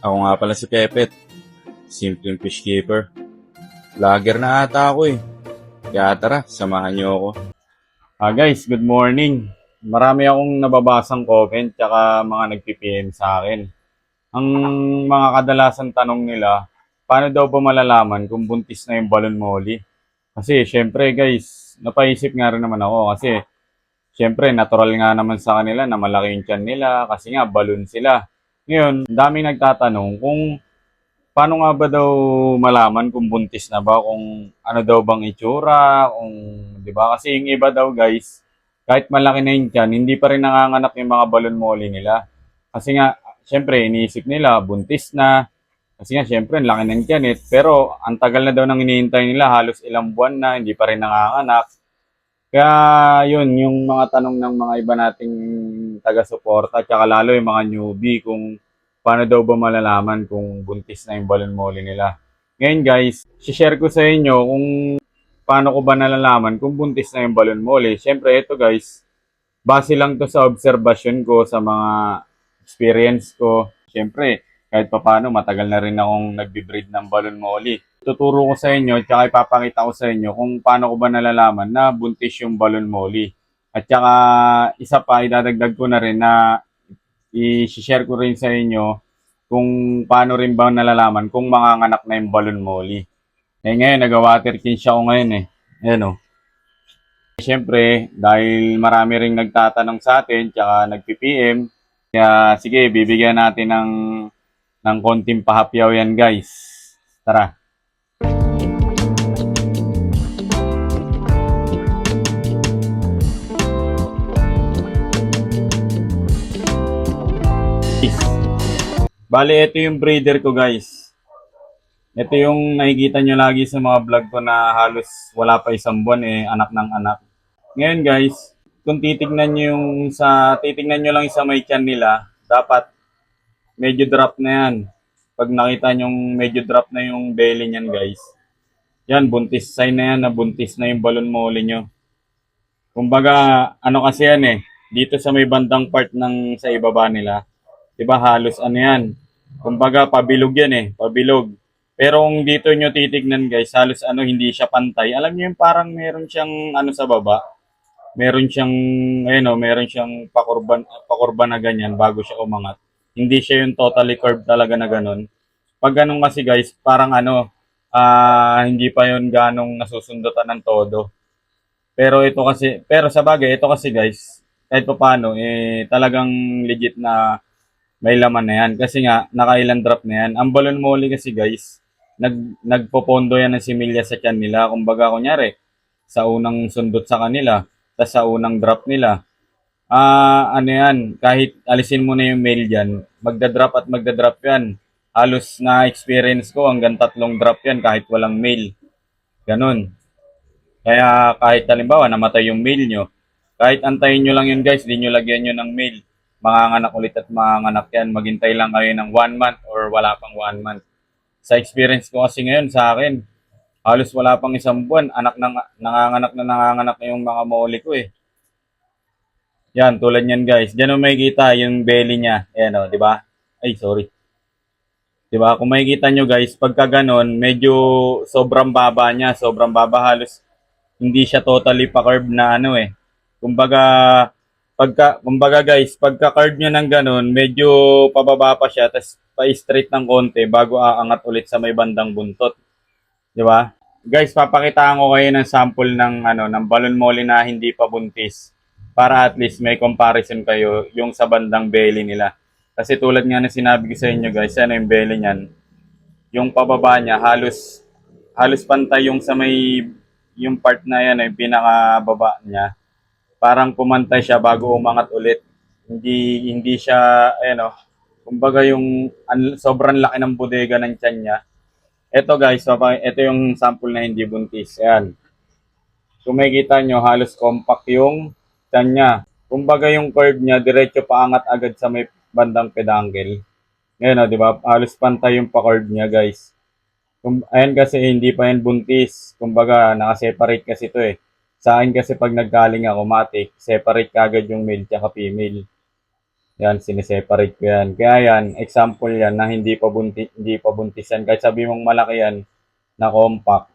Ako nga pala si Pepet, simpleng fish keeper. Vlogger na ata ako eh. Kaya tara, samahan niyo ako. Guys, good morning. Marami akong nababasang comment tsaka mga nag-PM sa akin. Ang mga kadalasan tanong nila, paano daw ba malalaman kung buntis na yung balon molly? Kasi syempre guys, napaisip nga rin naman ako kasi syempre natural nga naman sa kanila na malaki yung tiyan nila kasi nga balon sila. Ngayon, daming nagtatanong kung paano nga ba daw malaman kung buntis na ba, kung ano daw bang itsura, kung, di ba? Kasi yung iba daw guys, kahit malaki na yung tiyan, hindi pa rin nanganganak yung mga balon molly nila. Kasi nga, syempre, iniisip nila, buntis na. Kasi nga, syempre, ang laki ng tiyan eh. Pero, ang tagal na daw nang hinihintay nila, halos ilang buwan na, hindi pa rin nanganganak. Kaya, yun, yung mga tanong ng mga iba nating taga-suporta, tsaka lalo yung mga newbie, kung paano daw ba malalaman kung buntis na yung balon molly nila. Ngayon guys, share ko sa inyo kung paano ko ba nalalaman kung buntis na yung balon molly. Siyempre ito guys, base lang to sa obserbasyon ko, sa mga experience ko. Siyempre, kahit papaano matagal na rin akong nagbe-breed ng balon molly. Tuturo ko sa inyo, tsaka ipapakita ko sa inyo kung paano ko ba nalalaman na buntis yung balon molly. At tsaka isa pa, idadagdag ko na rin na i-share ko rin sa inyo kung paano rin ba nalalaman kung manganganak na yung balon molly. Eh ngayon, nag-water change ako ngayon eh. Ayan o. Siyempre, dahil marami ring nagtatanong sa atin, tsaka nag-PPM, kaya sige, bibigyan natin ng konting pahapyaw yan guys. Tara. Bali, ito yung breeder ko guys. Ito yung nakikita nyo lagi sa mga vlog ko na halos wala pa isang buwan eh, anak ng anak. Ngayon guys, kung titignan nyo lang sa may tiyan nila, dapat medyo drop na yan. Pag nakita nyo medyo drop na yung belly niyan guys, yan, buntis sign na yan na buntis na yung balon molly nyo. Kumbaga, ano kasi yan eh, dito sa may bandang part ng sa ibaba nila, diba halos ano yan, kumbaga pabilog yan eh, pabilog. Pero kung dito nyo titignan guys, halos ano, hindi siya pantay. Alam nyo yung parang meron siyang ano sa baba, meron siyang, ayun o, meron siyang pakurban na ganyan bago siya umangat. Hindi siya yung totally curved talaga na ganun. Pag ganun kasi guys, parang ano, hindi pa yun ganong nasusundutan ng todo. Pero sa bagay, ito kasi guys, kahit pa paano, eh, talagang legit na may laman na yan. Kasi nga, nakailan drop na yan. Ang balon molly kasi guys, nagpopondo yan ng similya sa tiyan nila. Kumbaga, kunyari, sa unang sundot sa kanila, sa unang drop nila, ano yan, kahit alisin mo na yung male dyan, magda-drop at magda-drop yan. Halos na-experience ko, hanggang 3 drop yan kahit walang male. Ganon. Kaya kahit halimbawa namatay yung male nyo, kahit antayin nyo lang yun guys, di nyo lagyan nyo ng male, manganganak ulit at manganganak yan. Maghintay lang kayo ng 1 month or wala pang 1 month. Sa experience ko kasi ngayon sa akin, halos wala pang isang buwan, nanganganak na yung mga mole ko eh. Yan, tulad yan guys. Diyan mo makikita yung belly niya. Ayan o, di ba? Ay, sorry. Di ba? Kung makikita nyo guys, pagka ganon, medyo sobrang baba niya. Sobrang baba, halos hindi siya totally pa-curve na ano eh. Kumbaga, kumbaga guys, pagka curve niya ng ganon, medyo pababa pa siya, tapos pa-straight ng konti bago aangat ulit sa may bandang buntot. Di ba? Guys, papakitaan ko kayo ng sample ng ng balon molly na hindi pa buntis para at least may comparison kayo yung sa bandang belly nila. Kasi tulad nga na sinabi ko sa inyo guys, ano yung belly niyan, yung pababa niya halos pantay yung sa may yung part na yan, yung pinakababa niya. Parang pumantay siya bago umangat ulit. Hindi siya kumbaga yung sobrang laki ng bodega ng tiyan niya. Ito guys, ito yung sample na hindi buntis. Ayan. Kung makikita nyo, halos compact yung tiyan niya. Kumbaga yung curve niya, diretso paangat agad sa may bandang peduncle. Ngayon, di ba? Halos pantay yung pa-curve niya, guys. Ayan kasi hindi pa yan buntis. Kumbaga, nakaseparate kasi ito eh. Sa akin kasi pag naggaling ako, matik, separate kagad yung male at female. Yan, siniseparate ko yan. Kaya yan, example yan na hindi pa buntis yan. Kahit sabi mong malaki yan, na compact,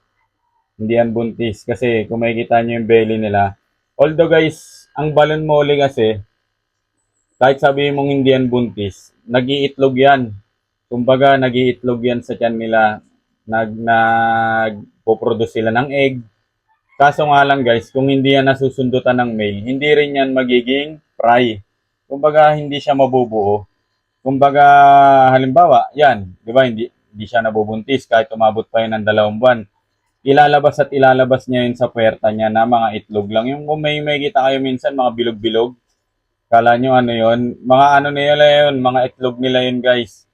hindi yan buntis. Kasi kung makikita nyo yung belly nila. Although guys, ang balon mole kasi, kahit sabi mong hindi yan buntis, nag-iitlog yan. Kumbaga, nag-iitlog yan sa tiyan nila. Nagpo-produce sila ng egg. Kaso nga lang guys, kung hindi yan nasusundutan ng male, hindi rin yan magiging fry. Kumbaga, hindi siya mabubuo. Kumbaga, halimbawa, yan, di ba, hindi siya nabubuntis kahit umabot pa yun ng 2 buwan. Ilalabas at ilalabas niya yun sa puwerta niya na mga itlog lang. Yung kung may makikita kayo minsan, mga bilog-bilog, kala nyo ano yun, mga ano nila yun, mga itlog nila yun guys.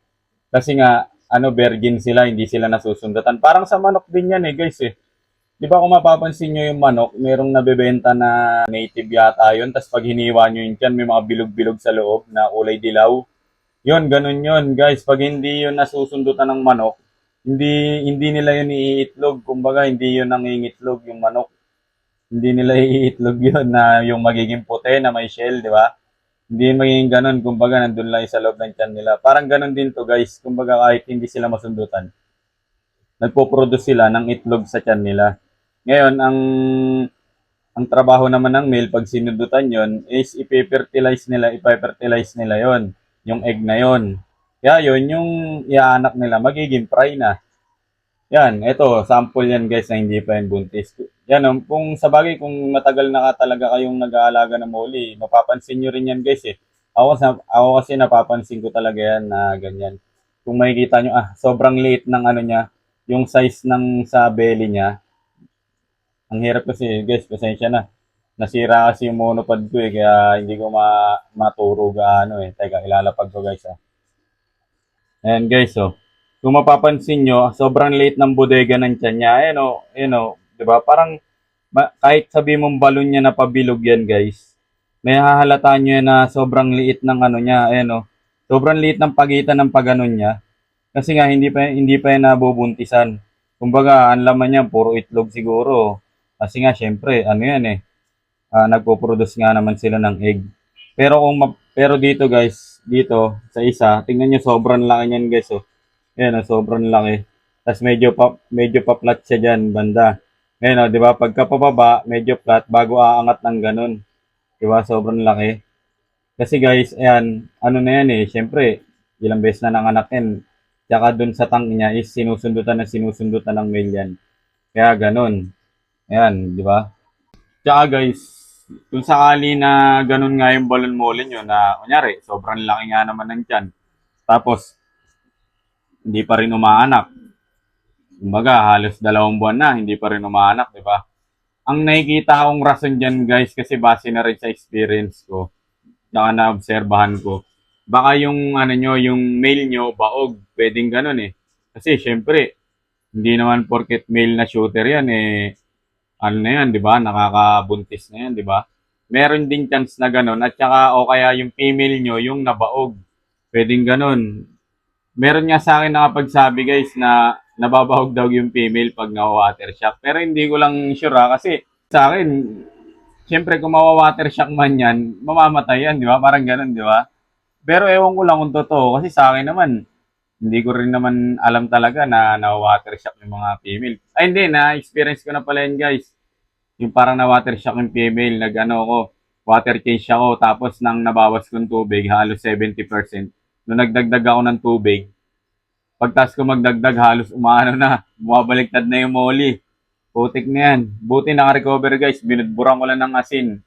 Kasi nga, virgin sila, hindi sila nasusundatan. Parang sa manok din yan guys eh. Di ba kung mapapansin nyo yung manok, merong nabebenta na native yata yun, tapos pag hiniwa nyo yun dyan, may mga bilog-bilog sa loob na kulay dilaw. Yun, ganun yun, guys. Pag hindi yun nasusundutan ng manok, hindi nila yun iitlog. Kumbaga, hindi yun nangingitlog yung manok. Hindi nila iitlog yun na yung magiging puti na may shell, di ba? Hindi yun magiging ganun. Kumbaga, nandun lang yung sa loob ng tiyan nila. Parang ganun din to, guys. Kumbaga, kahit hindi sila masundutan, nagpo-produce sila ng itlog sa tiyan nila. Ngayon, ang trabaho naman ng male pag sinundutan yon is ipe-fertilize nila yon, yung egg na yon. Kaya yon yung iaanak nila magiging fry na. Yan, ito, sample yan guys na hindi pa yan buntis. Yan, kung sa bagay, kung matagal na ka talaga kayong nag-aalaga ng moli, mapapansin nyo rin yan guys eh. Ako kasi napapansin ko talaga yan na ganyan. Kung makikita nyo, sobrang liit ng ano niya, yung size ng sa belly niya, ang hirap kasi, guys, pasensya na. Nasira kasi yung monopod ko kaya hindi ko maturo gaano Teka, ilalapag ko guys Ayan guys, Kung mapapansin nyo, sobrang liit ng bodega ng tiyan niya. Di ba? Parang kahit sabi mong balon niya na pabilog yan guys, may hahalata nyo yan na sobrang liit ng ano niya. Sobrang liit ng pagitan ng paganon niya. Kasi nga hindi pa yan nabubuntisan. Kumbaga, ang laman niya puro itlog siguro. Kasi nga syempre, ano yan nagpo-produce nga naman sila ng egg. Pero dito guys, dito sa isa, tingnan niyo sobrang laki niyan guys Ayan sobrang laki. Tapos medyo pa flat siya diyan banda. Ayan 'di ba? Pagka pababa, medyo flat bago aangat ng ganun. 'Di ba? Sobrang laki. Kasi guys, ayan, ano na yan syempre, ilang beses na nanganak yan. Tsaka dun sa tang niya is sinusundutan ng male yan. Kaya ganun. Ayan, di ba? Tsaka guys, kung sakali na ganun nga yung balon mole nyo na kunyari, sobrang laki nga naman ng tiyan. Tapos, hindi pa rin umaanak. Kumbaga, halos 2 buwan na, hindi pa rin umaanak, di ba? Ang nakikita akong rason dyan guys, kasi base na rin sa experience ko, tsaka na-obserbahan ko, baka yung ano nyo, yung male nyo, baog, pwedeng ganun Kasi syempre, hindi naman porket male na shooter yan ano na yan, di ba? Nakakabuntis na yan, di ba? Meron ding chance na ganun. At saka, o kaya yung female nyo, yung nabaog. Pwedeng ganun. Meron nga sa akin nakapagsabi guys na nababahog daw yung female pag na-water shock. Pero hindi ko lang sure kasi sa akin, syempre kung mawa-water shock man yan, mamamatay yan, di ba? Parang ganun, di ba? Pero ewan ko lang kung totoo kasi sa akin naman, hindi ko rin naman alam talaga na na-water shock yung mga female. Ay hindi, na-experience ko na pala yan guys. Yung parang na-water shock yung female, water change ako, tapos nang nabawas kong tubig, halos 70%. Nung nagdagdag ako ng tubig, pagtas ko magdagdag, halos umaano na, bumabaliktad na yung molly. Putik na yan. Buti naka-recover guys, binudburan ko lang ng asin.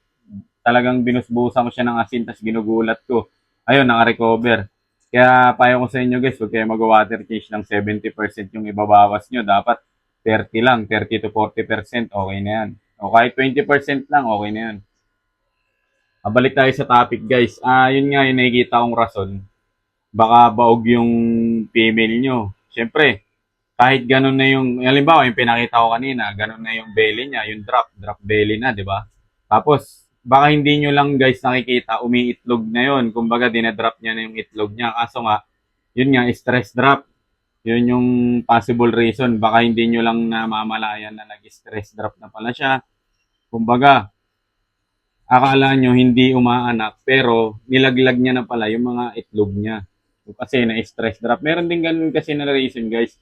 Talagang binusbusan ko siya ng asin, tapos ginugulat ko. Ayun, naka-recover. Kaya payo ko sa inyo guys, huwag kayo mag-water change ng 70% yung ibabawas nyo. Dapat 30 lang, 30 to 40%, okay na yan. O kahit 20% lang, okay na yan. Balik tayo sa topic guys. Yun nga yung nakikita kong rason. Baka baog yung female nyo. Siyempre, kahit ganun na yung, halimbawa yung pinakita ko kanina, ganun na yung belly niya, yung drop belly na, di ba? Tapos, baka hindi nyo lang guys nakikita, umiitlog na yun. Kumbaga, dinadrop niya na yung itlog niya. Kaso nga, yun nga, stress drop. Yun yung possible reason. Baka hindi nyo lang namamalayan na nag-stress drop na pala siya. Kumbaga, akala nyo hindi umaanak, pero nilaglag niya na pala yung mga itlog niya. Kasi na-stress drop. Meron din ganun kasi na reason, guys.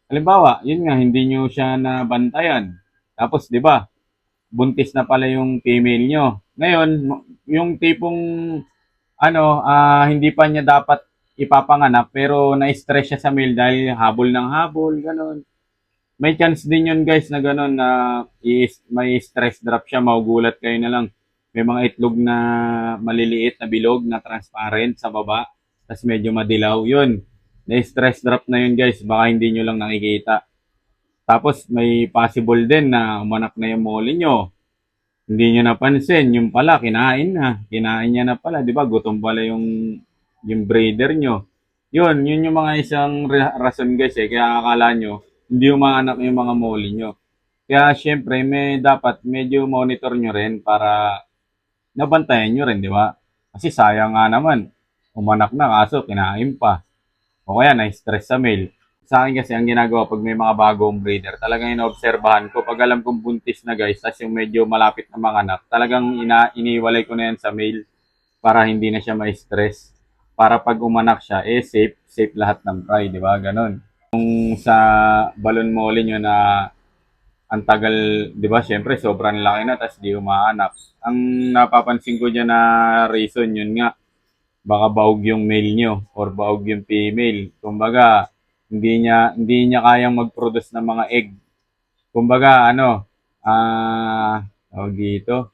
Halimbawa, yun nga, hindi nyo siya nabantayan. Tapos, di ba, buntis na pala yung female nyo. Ngayon, yung tipong, hindi pa niya dapat ipapanganak, pero na-stress siya sa male dahil habol ng habol, ganun. May chance din yun guys na gano'n na may stress drop siya, magugulat kayo na lang. May mga itlog na maliliit na bilog na transparent sa baba, tapos medyo madilaw. Yun, na-stress drop na yun guys, baka hindi nyo lang nakikita. Tapos may possible din na umanak na yung mole nyo. Hindi nyo napansin, yung pala, kinain na. Kinain niya na pala, di ba? Gutom pala yung breeder nyo. Yun yung mga isang rason guys eh. Kaya akala nyo, hindi umaanak yung mga mole nyo. Kaya syempre, dapat medyo monitor nyo rin para nabantayan nyo rin, di ba? Kasi sayang nga naman, umanak na kaso kinain pa. O kaya na-stress sa male. Sa akin kasi ang ginagawa pag may mga bagong breeder, talagang inoobserbahan ko. Pag alam kong buntis na guys, tas yung medyo malapit na mga anak, talagang iniwalay ko na yan sa male para hindi na siya ma-stress. Para pag umanak siya, safe lahat ng fry, di ba? Ganon. Kung sa balon mole nyo na ang tagal, di ba? Siyempre, sobrang laki na, tas di umaanak. Ang napapansin ko dyan na reason, yun nga, baka baog yung male nyo or baog yung female. Kumbaga, hindi niya kayang mag-produce ng mga egg. Kumbaga, tawag dito,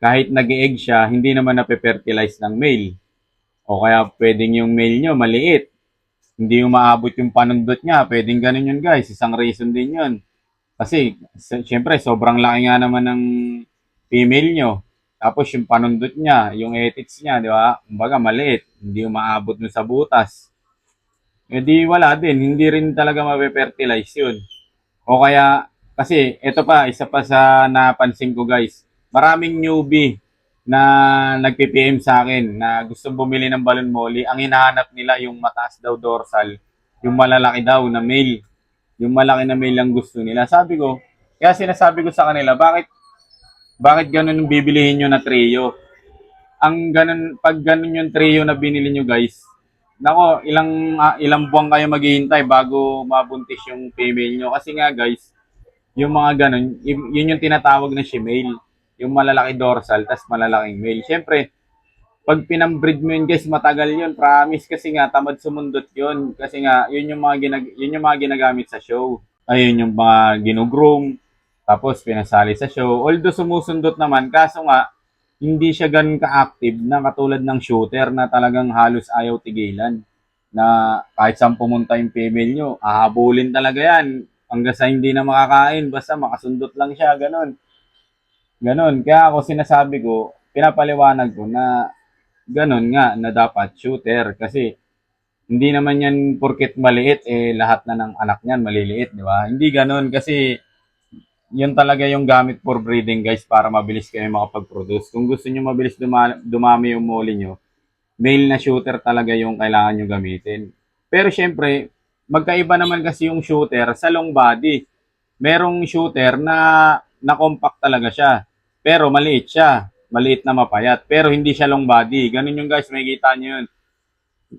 kahit nag-egg siya, hindi naman nape-fertilize ng male. O kaya pwedeng yung male nyo maliit. Hindi umaabot yung panundot niya. Pwedeng ganun yun guys. Isang reason din yun. Kasi, syempre, sobrang laki nga naman ng female nyo. Tapos yung panundot niya, yung ethics niya, di ba? Kumbaga maliit. Hindi umaabot nun sa butas. Eh di wala din. Hindi rin talaga mape-fertilize yun. O kaya, kasi ito pa, isa pa sa napansin ko guys, maraming newbie na nagpi-PM sa akin na gusto bumili ng balon molly. Ang hinahanap nila yung mataas daw dorsal, yung malalaki daw na male. Yung malaki na male ang gusto nila. Sabi ko, kaya sinasabi ko sa kanila, bakit ganun yung bibilihin nyo na trio? Ang ganun, pag ganun yung trio na binili nyo guys, nako, ilang buwan kayo maghihintay bago mabuntis yung female nyo. Kasi nga guys, yung mga ganun, yun yung tinatawag na shemale. Yung malalaki dorsal, tas malalaking male. Siyempre, pag pinambreed mo yun guys, matagal yun. Promise kasi nga, tamad sumundot yun. Kasi nga, yun yung mga ginagamit sa show. Ayun yung mga ginugroom, tapos pinasali sa show. Although sumusundot naman, kaso nga, hindi siya ganun ka-active na katulad ng shooter na talagang halos ayaw tigilan. Na kahit saan pumunta yung female nyo, ahabulin talaga yan. Hanggang sa hindi na makakain, basta makasundot lang siya, ganun. Ganun. Kaya ako sinasabi ko, pinapaliwanag ko na ganun nga, na dapat shooter. Kasi hindi naman yan porket maliit, lahat na ng anak niyan maliliit, di ba? Hindi ganun kasi yun talaga yung gamit for breeding guys para mabilis kayo makapag-produce. Kung gusto niyo mabilis dumami yung mole nyo, male na shooter talaga yung kailangan nyo gamitin. Pero syempre, magkaiba naman kasi yung shooter sa long body. Merong shooter na compact talaga siya. Pero maliit siya. Maliit na mapayat. Pero hindi siya long body. Ganun yung guys, makikita nyo yun.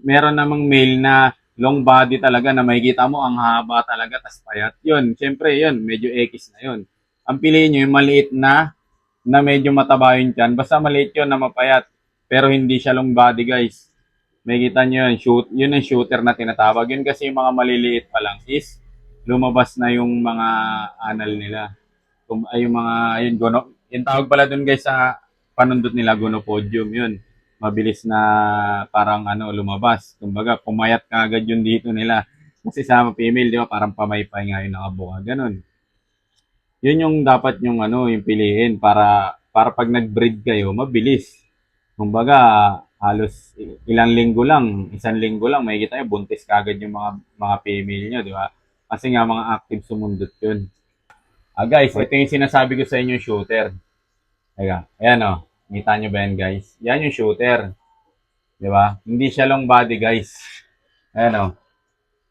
Meron namang male na long body talaga na makikita mo ang haba talaga tas payat. Yun, syempre yun, medyo X na yun. Ang piliin nyo yung maliit na medyo mataba yun dyan. Basta maliit yun na mapayat. Pero hindi siya long body guys. Makikita nyo yun, yun ang shooter na tinatawag. Yun kasi yung mga maliliit pa lang is lumabas na yung mga anal nila. Ay, yung mga, yun, yung tawag pala dun guys sa panundot nila, gonopodium, yun. Mabilis na parang lumabas. Kumbaga, pumayat ka agad yun dito nila. Kasi sa female, di ba, parang pamaypay nga yung nakabuka. Ganun. Yun yung dapat yung yung piliin para pag nag-breed kayo, mabilis. Kumbaga, halos ilang linggo lang, isang linggo lang, makikita nyo, buntis kagad yung mga female nyo, di ba? Kasi nga mga active sumundot yun. Guys, ito yung sinasabi ko sa inyo shooter. Ayan o. Kita nyo ba yan guys? Yan yung shooter. Di ba? Hindi siya long body guys. Ayan o.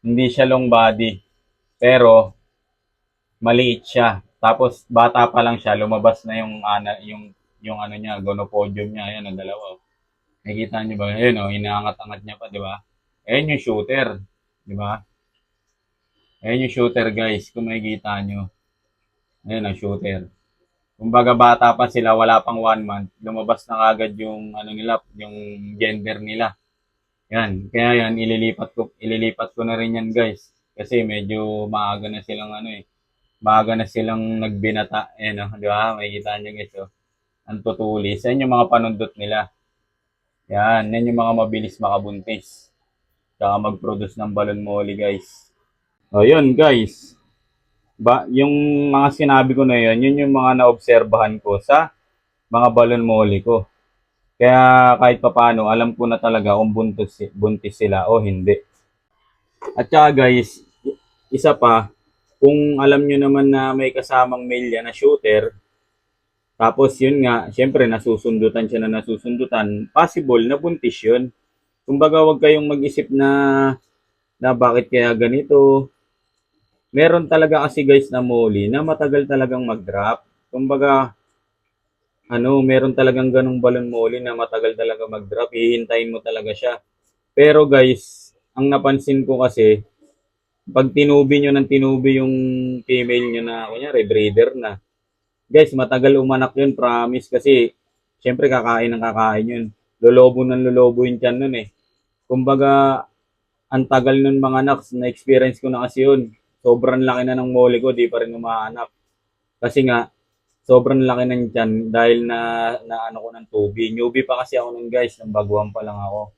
Hindi siya long body. Pero, maliit siya. Tapos, bata pa lang siya, lumabas na yung yung ano niya, gonopodium niya, ayan, ang dalawa. Nakikita niyo ba? Ayun, oh, inaangat-angat niya pa, di ba? Ayan yung shooter, di ba? Ayan yung shooter, guys, kung makikita niyo. Ayan ang shooter. Kumbaga bata pa sila, wala pang 1 month, lumabas na kagad yung ano nila, yung gender nila. Yan, kaya yan ililipat ko na rin yan, guys. Kasi medyo maaga na silang ano eh, maaga na silang nagbinata, eh no, di ba? Makikita niyo guys, oh. Ang tutulis. Yan yung mga panundot nila. Yan yung mga mabilis makabuntis. Tsaka mag-produce ng balon molly, guys. O yun, guys. Yung mga sinabi ko na yun yung mga naobserbahan ko sa mga balon molly ko. Kaya kahit papaano, alam ko na talaga kung buntis sila o hindi. At saka guys, isa pa, kung alam nyo naman na may kasamang male yan na shooter, tapos yun nga, syempre nasusundutan siya na nasusundutan, possible na buntis yun. Kumbaga wag kayong mag-isip na bakit kaya ganito. Meron talaga kasi guys na molly na matagal talagang mag-drop. Kumbaga, meron talagang ganong balon molly na matagal talaga mag-drop. Hihintayin mo talaga siya. Pero guys, ang napansin ko kasi, pag tinubi nyo ng tinubi yung female nyo na, kunyari, breeder na, guys, matagal umanak yun, promise. Kasi, syempre, kakain ng kakain yun. Lolobo ng lolobo yung tiyan nun eh. Kumbaga, ang tagal nun mga anak, na-experience ko na kasi yun. Sobrang laki na ng mole ko, di pa rin umaanak. Kasi nga, sobrang laki ng tiyan dahil na ano ko ng tubi. Newbie pa kasi ako nun guys, nang baguhan pa lang ako.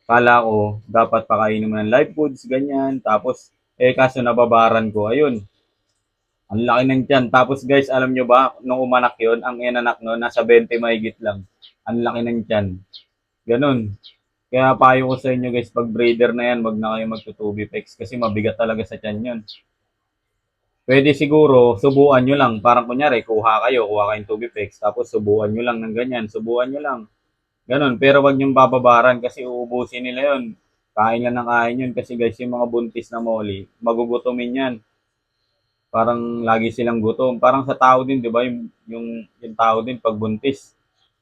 Kala ko, dapat pakainin mo ng live foods, ganyan. Tapos, kaso nababaran ko, ayun. Ang laki ng tiyan. Tapos guys, alam nyo ba, nung umanak yon ang inanak no, nasa 20 mahigit lang. Ang laki ng tiyan. Ganun. Kaya payo ko sa inyo guys, pag breeder na yan, wag na kayo magtutubipex kasi mabigat talaga sa tiyan yun. Pwede siguro, subuan nyo lang. Parang kunyari, kuha kayong tubipex, tapos subuan nyo lang ng ganyan, subuan nyo lang. Ganun, pero wag niyong bababaran kasi uubusin nila yon. Kain lang ng kain yun kasi guys, yung mga buntis na molly, magugutomin yan. Parang lagi silang gutom. Parang sa tao din, di ba? Yung tao din pag buntis,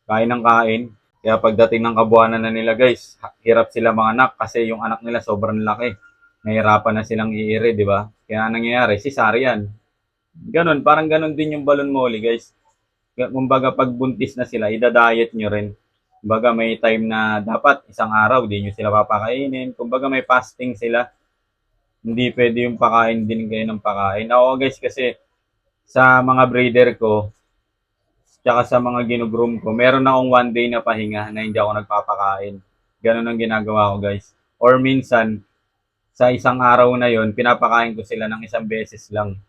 kain ng kain. Kaya pagdating ng kabuhanan na nila guys, hirap sila mga anak kasi yung anak nila sobrang laki. Nahirapan na silang iire, di ba? Kaya nangyayari, cesarean. Ganun, parang ganun din yung balon molly guys. Kumbaga pag buntis na sila, ida-diet nyo rin. Kumbaga may time na dapat isang araw di nyo sila papakainin. Kumbaga may fasting sila. Hindi pwede yung pakain din kayo ng pakain. Ako guys kasi sa mga breeder ko, tsaka sa mga ginugroom ko, meron akong 1 day na pahinga na hindi ako nagpapakain. Ganun ang ginagawa ko guys. Or minsan, sa isang araw na yon pinapakain ko sila ng isang beses lang.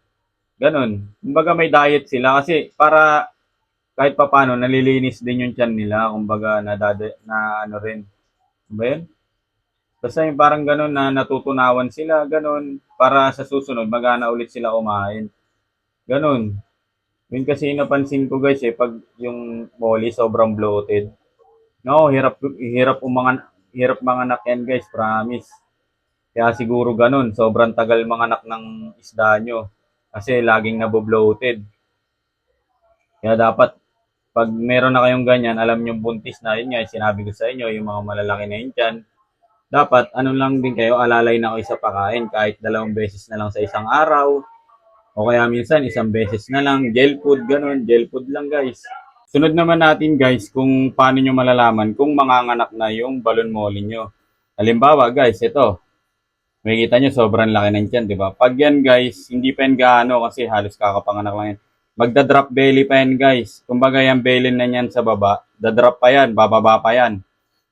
Ganun. Kumbaga may diet sila kasi para kahit papano nalilinis din yung tiyan nila, kumbaga na ano rin. Ba yun? Basta yung parang ganun na natutunawan sila, ganun, para sa susunod magana ulit sila kumain. Ganun. Yun kasi napansin ko guys pag yung molly sobrang bloated. No, hirap manganak yan guys, promise. Kaya siguro ganun, sobrang tagal manganak ng isda nyo. Kasi laging nabo-bloated. Kaya dapat pag meron na kayong ganyan, alam nyo buntis na, yun nga, sinabi ko sa inyo, yung mga malalaki na yun dyan, dapat, ano lang din kayo, alalay na kayo sa pakain, kahit 2 beses na lang sa isang araw, o kaya minsan, isang beses na lang, gel food, ganun, gel food lang guys. Sunod naman natin guys, kung paano nyo malalaman kung manganganak na yung balon molly nyo. Halimbawa guys, ito, makikita nyo sobrang laki ng tiyan, di ba? Pag yan guys, hindi pa yan gaano kasi halos kakapanganak lang yan. Magda-drop belly pa yan guys. Kumbaga yung belly na yan sa baba, dadrop pa yan, bababa pa yan.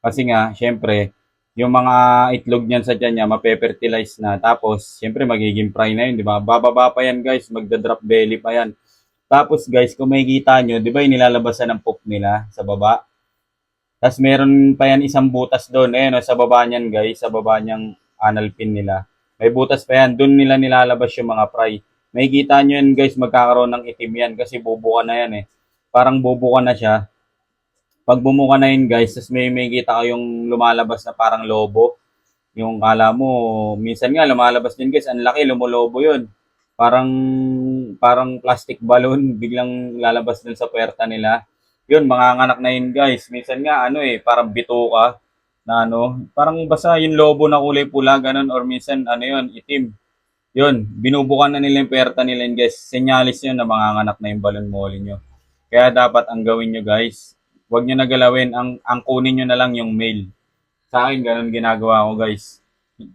Kasi nga, syempre, yung mga itlog niyan sa tiyan niya, mape-fertilize na. Tapos, syempre, magiging fry na yun, di ba? Bababa pa yan guys, magda-drop belly pa yan. Tapos guys, kung makikita nyo, di ba yung nilalabasan ng poop nila sa baba? Tapos meron pa yan isang butas doon. Eh, no, sa baba niyan guys, sa baba niyang anal pin nila. May butas pa yan. Doon nila nilalabas yung mga fry. Makikita nyo yan guys, magkakaroon ng itim yan kasi bubuka na yan eh. Parang bubuka na siya. Pag bumuka na yun guys, tapos may kita kayong lumalabas na parang lobo. Yung kala mo, minsan nga lumalabas din guys, ang laki, lumulobo yun. Parang plastic balloon, biglang lalabas din sa puwerta nila. Yun, manganganak na yun guys. Minsan nga ano parang bituka na ano, parang basta yung lobo na kulay pula ganun or minsan ano yun, itim. Yun, binubukan na nila yung puwerta nila yun guys. Senyalis yun na manganganak na yung balon molly nyo. Kaya dapat ang gawin nyo guys, huwag nyo na galawin, ang kunin nyo na lang yung male. Sa akin, ganun ginagawa ko guys.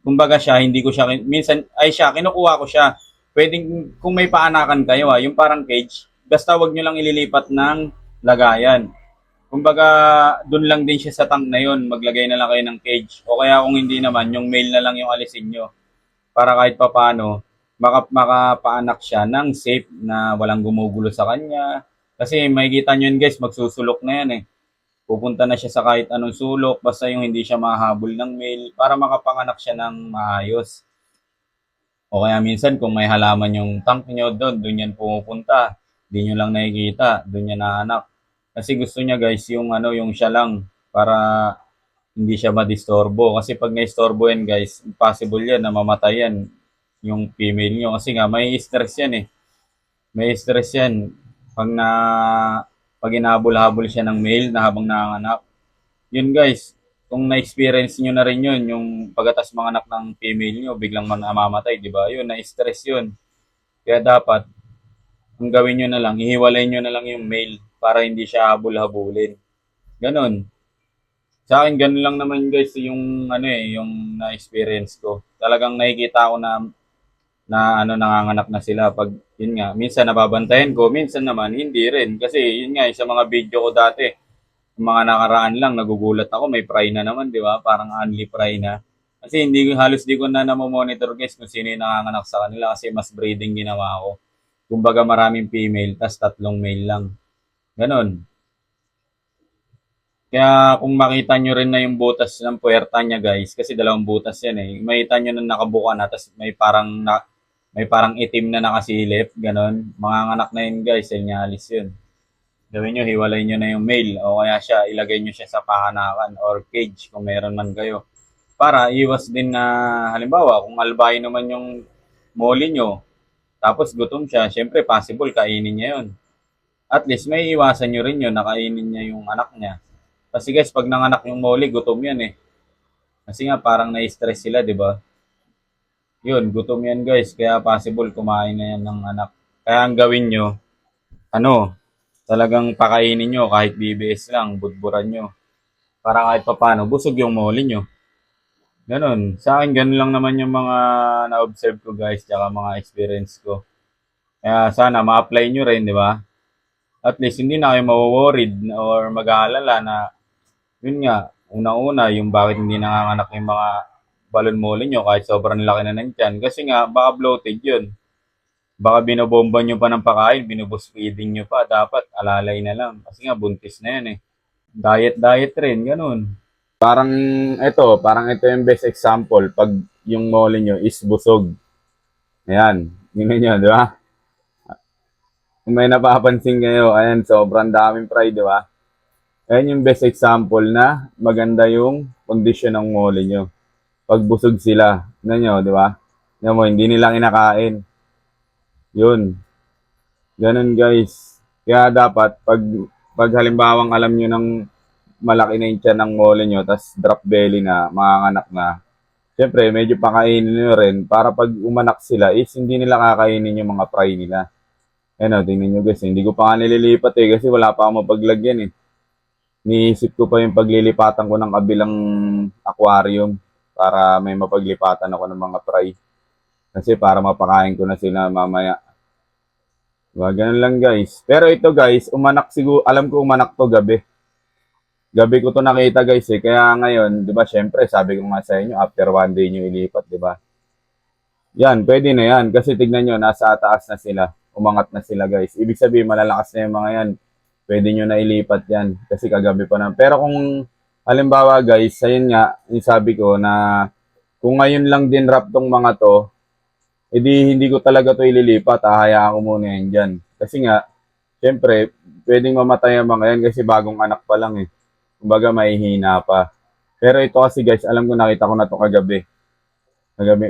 Kumbaga siya, hindi ko siya, minsan, ay siya, kinukuha ko siya. Pwedeng, kung may paanakan kayo yung parang cage, basta wag nyo lang ililipat ng lagayan. Kumbaga, dun lang din siya sa tank na yun, maglagay na lang kayo ng cage. O kaya kung hindi naman, yung male na lang yung alisin nyo. Para kahit papano, makapaanak siya ng safe na walang gumugulo sa kanya. Kasi makikita nyo yun guys, magsusulok na yan Pupunta na siya sa kahit anong sulok, basta yung hindi siya mahabol ng male para makapanganak siya ng maayos. O kaya minsan kung may halaman yung tank nyo doon yan pumupunta. Hindi nyo lang nakikita, doon yan naanak. Kasi gusto niya guys, yung yung siya lang para hindi siya madistorbo. Kasi pag na-istorbo yan guys, impossible yan na mamatay yan yung female nyo. Kasi nga may stress yan May stress yan. Pag na pag inabol-habol siya ng male na habang nanganganak. Yun guys, kung na-experience nyo na rin yun, yung pagatas mga anak ng female nyo, biglang mamamatay, di ba? Yun, na-stress yun. Kaya dapat, ang gawin nyo na lang, ihiwalay nyo na lang yung male para hindi siya habol-habulin. Ganon. Sa akin, ganun lang naman guys, yung yung na-experience ko. Talagang nakikita ko na nanganganak na sila pag yun nga minsan nababantayan ko minsan naman hindi rin kasi yun nga sa mga video ko dati yung mga nakaraan lang nagugulat ako may fry na naman di ba parang only fry na kasi hindi halos di ko na monitor guys kung sino yung nanganganak sa kanila kasi mas breeding ginawa ko kumbaga maraming female tas tatlong male lang ganon kaya kung makita nyo rin na yung butas ng puwerta niya guys, kasi dalawang butas yan makita nyo na nakabuka na, tapos may parang itim na nakasilip, ganon. Mga anak na yun guys, senyalis yun. Gawin nyo, hiwalay nyo na yung male, o kaya siya, ilagay nyo siya sa pahanakan or cage kung meron man kayo. Para iwas din na, halimbawa, kung albay naman yung molly nyo, tapos gutom siya, syempre possible kainin niya yun. At least may iwasan nyo rin yun, nakainin niya yung anak niya. Kasi guys, pag nanganak yung molly, gutom yan Kasi nga parang na-stress sila, di ba? Yun, gutom yan guys. Kaya possible kumain na yan ng anak. Kaya ang gawin nyo, talagang pakainin nyo kahit BBS lang, budburan nyo. Para kahit papano, busog yung molly nyo. Ganon. Sa akin, ganun lang naman yung mga na-observe ko guys, tsaka mga experience ko. Kaya sana ma-apply nyo rin, di ba? At least hindi na kayo mawo-worried or mag-aalala na yun nga, una-una, yung bakit hindi nanganganak yung mga balon molly nyo kahit sobrang laki na ng tiyan. Kasi nga, baka bloated yun. Baka binobomba nyo pa ng pakain, binubus feeding nyo pa. Dapat alalay na lang. Kasi nga, buntis na yan Diet rin, ganun. Parang ito yung best example. Pag yung molly nyo is busog. Ayan, yun nyo, di ba? Kung may napapansin kayo, ayan, sobrang daming fry, di ba? Ayan yung best example na maganda yung kondisyon ng molly nyo. Pag busog sila, nyo, di ba? Mo, hindi nila kinakain. Yun. Ganun guys. Kaya dapat, pag halimbawang alam nyo ng malaki na yung tiyan ng molly nyo, tas drop belly na, manganganak na, syempre, medyo pakainin nyo rin para pag umanak sila, is hindi nila kakainin yung mga fry nila. Tingnan nyo guys, hindi ko pa nga nililipat kasi wala pa akong mapaglagyan Niisip ko pa yung paglilipatan ko ng kabilang aquarium para may mapaglipatan ako ng mga fry. Kasi para mapakain ko na sila mamaya. Diba? Ganun lang guys. Pero ito guys, umanak siguro, alam ko umanak to gabi. Gabi ko to nakita guys Kaya ngayon, di ba syempre, sabi ko nga sa inyo, after one day nyo ilipat, di ba? Yan, pwede na yan. Kasi tignan nyo, nasa taas na sila. Umangat na sila guys. Ibig sabihin, malalakas na yung mga yan. Pwede nyo na ilipat yan. Kasi kagabi pa na. Pero kung halimbawa guys, ayun nga, yung sabi ko na kung ngayon lang din wrap tong mga to, edi hindi ko talaga to ililipat. Hahayaan ko muna yan dyan. Kasi nga, syempre, pwedeng mamatay ang mga yan kasi bagong anak pa lang Kumbaga, mahihina pa. Pero ito kasi guys, alam ko nakita ko na to kagabi.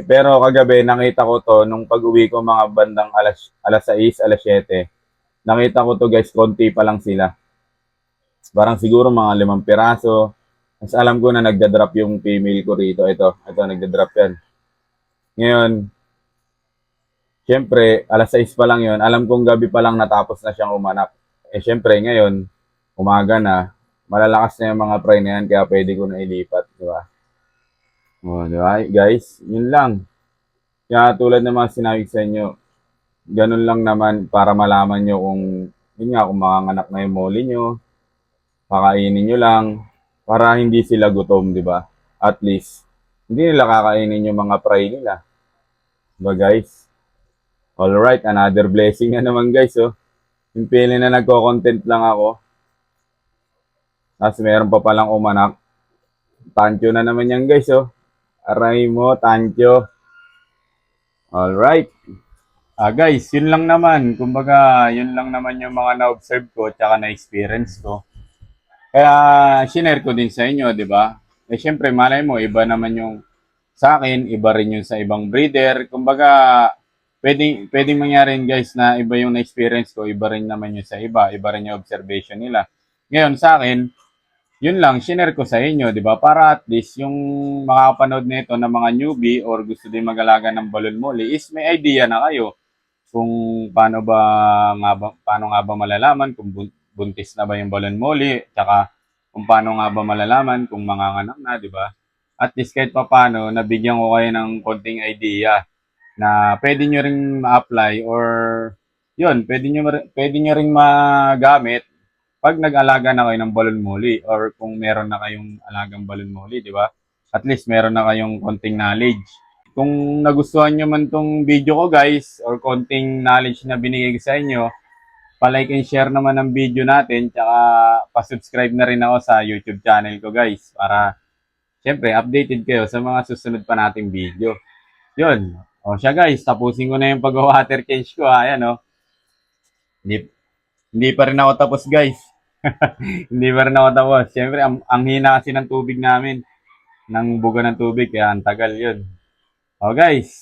Pero kagabi, nakita ko to nung pag-uwi ko mga bandang alas 6, alas 7. Nakita ko to guys, konti pa lang sila. Parang siguro mga 5 piraso. Mas alam ko na nagda-drop yung female ko rito. Ito nagda-drop yan. Ngayon, syempre, alas 6 pa lang yon. Alam kong gabi pa lang natapos na siyang umanak. Eh, syempre, ngayon, umaga na, malalakas na yung mga fry na yan, kaya pwede ko na ilipat, di ba? O, di ba, guys? Yun lang. Kaya tulad ng mga sinabi ko sa inyo, ganun lang naman para malaman nyo kung, yun nga, kung makanganak na yung moli nyo, pakainin nyo lang, para hindi sila gutom, di ba? At least, hindi nila kakainin yung mga fry nila. Di ba, guys? Alright, another blessing na naman, guys, oh. Yung pili na nagko-content lang ako, tapos meron pa palang umanak. Tantyo na naman yan, guys, oh. Aray mo, tantyo. Alright. Guys, yun lang naman. Kumbaga, yun lang naman yung mga na-observe ko tsaka na-experience ko. Kaya, shinare ko din sa inyo, di ba? Eh, syempre, malay mo, iba naman yung sa akin, iba rin yung sa ibang breeder. Kumbaga, pwedeng mangyari guys na iba yung na-experience ko, iba rin naman yung sa iba rin yung observation nila. Ngayon, sa akin, yun lang, shinare ko sa inyo, di ba? Para at least yung makakapanood nito ng mga newbie or gusto din mag-alaga ng balon muli is may idea na kayo kung paano nga ba malalaman kung buntis na ba yung balon muli, tsaka kung paano nga ba malalaman kung manganganak na, di ba? At least kahit paano, nabigyan ko kayo ng konting idea na pwede nyo ring ma-apply or yun, pwede nyo ring magamit pag nag-alaga na kayo ng balon muli or kung meron na kayong alagang balon muli, di ba? At least meron na kayong konting knowledge. Kung nagustuhan nyo man tong video ko guys or konting knowledge na binigay ko sa inyo, pa-like and share naman ang video natin tsaka pa-subscribe na rin ako sa YouTube channel ko guys para syempre updated kayo sa mga susunod pa nating video. Yun. O siya guys, tapusin ko na yung pag-water change ko. Ayan o. Hindi, hindi pa rin ako tapos guys. Hindi pa rin ako tapos. Siyempre, ang hina kasi ng tubig namin. Ng buga ng tubig, kaya ang tagal yun. O guys,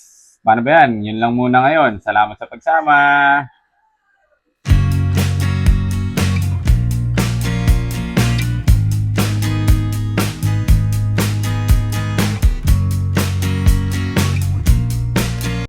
paano ba yan? Yun lang muna ngayon. Salamat sa pagsama.